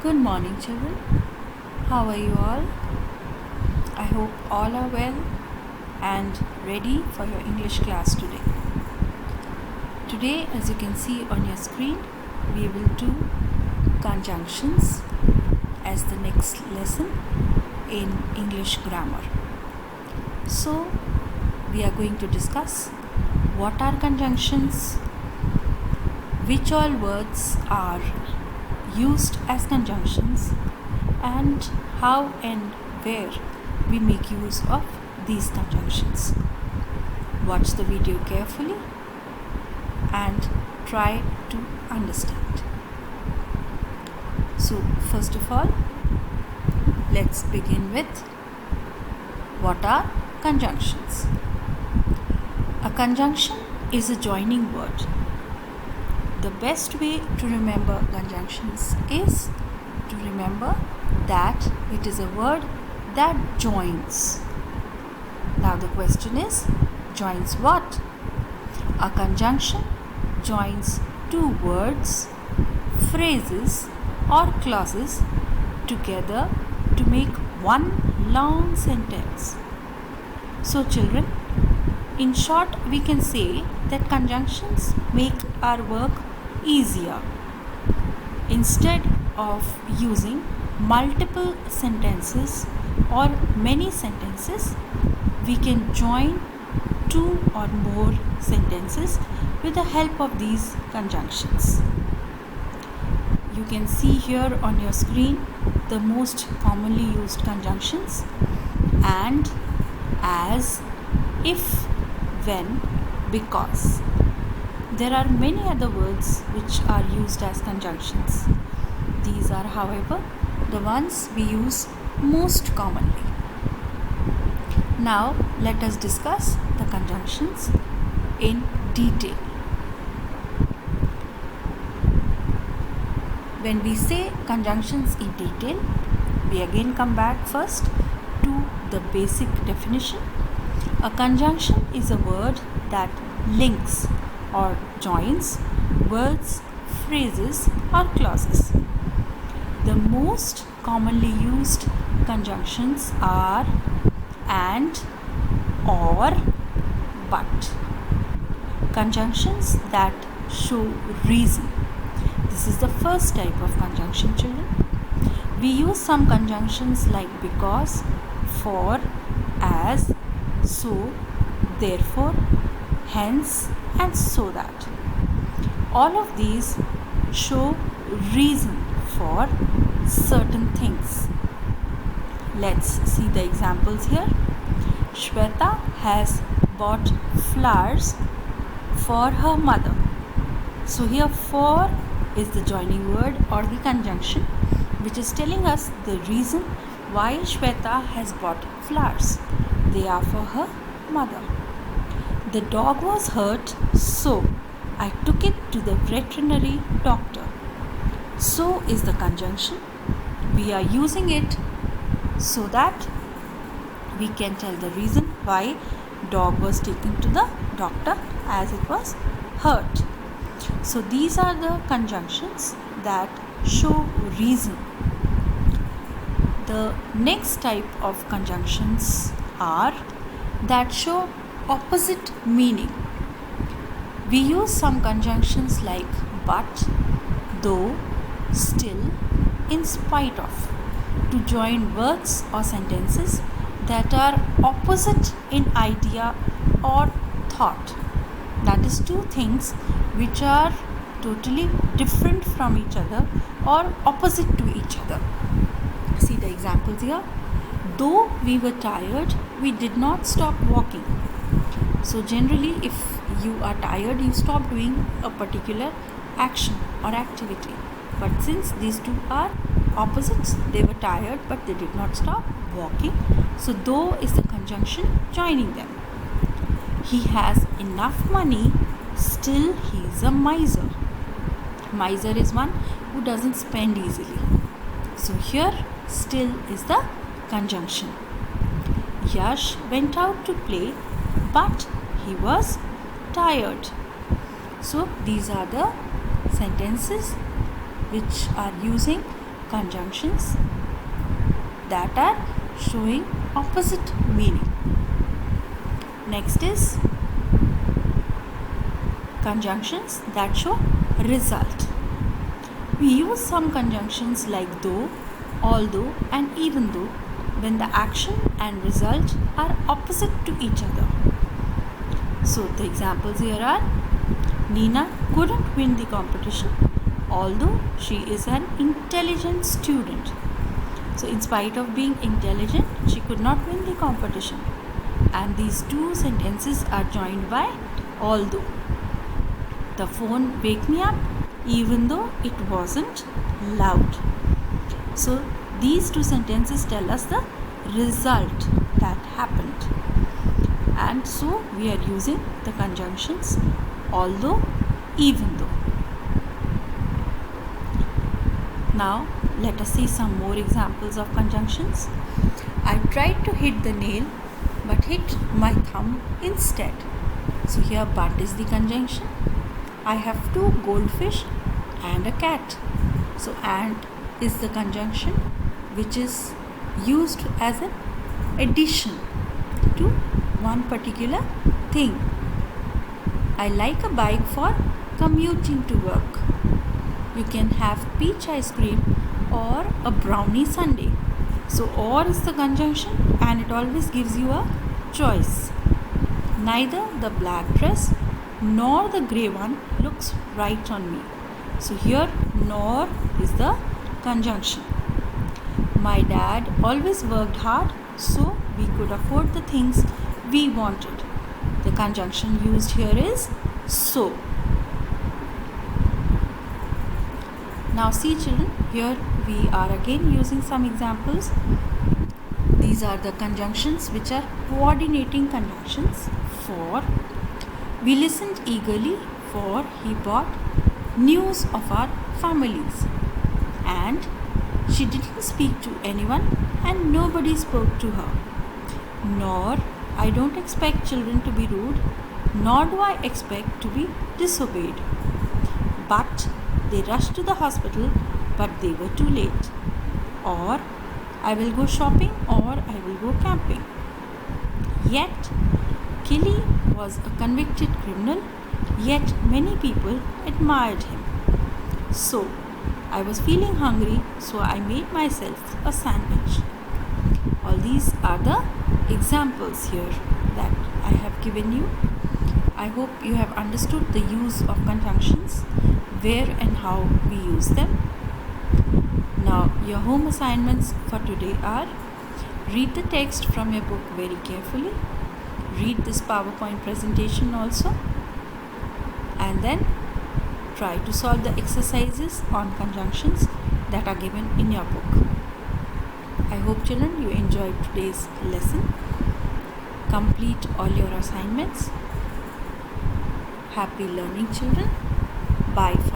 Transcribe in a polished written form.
Good morning, children. How are you all? I hope all are well and ready for your English class today. Today, as you can see on your screen, we will do conjunctions as the next lesson in English grammar. So, we are going to discuss what are conjunctions, which all words are used as conjunctions, and how and where we make use of these conjunctions. Watch the video carefully and try to understand. So, first of all, let's begin with what are conjunctions. A conjunction is a joining word. The best way to remember conjunctions is to remember that it is a word that joins. Now the question is, joins what? A conjunction joins two words, phrases or clauses together to make one long sentence. So children, in short, we can say that conjunctions make our work easier. Instead of using multiple sentences or many sentences, we can join two or more sentences with the help of these conjunctions. You can see here on your screen the most commonly used conjunctions: and, as, if, when, because. There are many other words which are used as conjunctions. These are, however, the ones we use most commonly. Now, let us discuss the conjunctions in detail. When we say conjunctions in detail, we again come back first to the basic definition. A conjunction is a word that links or joins words, phrases or clauses. The most commonly used conjunctions are and, or, but. Conjunctions that show reason. This is the first type of conjunction, children. We use some conjunctions like because, for, as, so, therefore, hence and so that. All of these show reason for certain things. Let's see the examples here. Shweta has bought flowers for her mother. So here for is the joining word or the conjunction which is telling us the reason why Shweta has bought flowers. They are for her mother. The dog was hurt, so I took it to the veterinary doctor. So is the conjunction. We are using it so that we can tell the reason why dog was taken to the doctor as it was hurt. So these are the conjunctions that show reason. The next type of conjunctions are that show opposite meaning. We use some conjunctions like but, though, still, in spite of to join words or sentences that are opposite in idea or thought. That is, two things which are totally different from each other or opposite to each other. See the examples here. Though we were tired, we did not stop walking. So generally, if you are tired, you stop doing a particular action or activity. But since these two are opposites, they were tired but they did not stop walking. So though is the conjunction joining them. He has enough money, still he is a miser. Miser is one who doesn't spend easily. So here still is the conjunction. Yash went out to play, but he was tired. So these are the sentences which are using conjunctions that are showing opposite meaning. Next is conjunctions that show result. We use some conjunctions like though, although and even though when the action and result are opposite to each other. So the examples here are: Nina couldn't win the competition although she is an intelligent student. So in spite of being intelligent, she could not win the competition. And these two sentences are joined by although. The phone wake me up even though it wasn't loud. So these two sentences tell us the result that happened. And so we are using the conjunctions although, even though. Now let us see some more examples of conjunctions. I tried to hit the nail but hit my thumb instead. So here but is the conjunction. I have 2 goldfish and a cat. So and is the conjunction which is used as an addition to one particular thing. I like a bike for commuting to work. You can have peach ice cream or a brownie sundae. So or is the conjunction and it always gives you a choice. Neither the black dress nor the grey one looks right on me. So here nor is the conjunction. My dad always worked hard so we could afford the things we wanted. The conjunction used here is so. Now see children, here we are again using some examples. These are the conjunctions which are coordinating conjunctions. For we listened eagerly, for he brought news of our families. And she didn't speak to anyone and nobody spoke to her. Nor I don't expect children to be rude, nor do I expect to be disobeyed. But they rushed to the hospital, but they were too late. Or I will go shopping or I will go camping. Yet Killy was a convicted criminal, yet many people admired him. So I was feeling hungry, so I made myself a sandwich. All these are the examples here that I have given you. I hope you have understood the use of conjunctions, where and how we use them. Now your home assignments for today are: read the text from your book very carefully, read this PowerPoint presentation also, and then try to solve the exercises on conjunctions that are given in your book. I hope children you enjoyed today's lesson. Complete all your assignments. Happy learning children. Bye for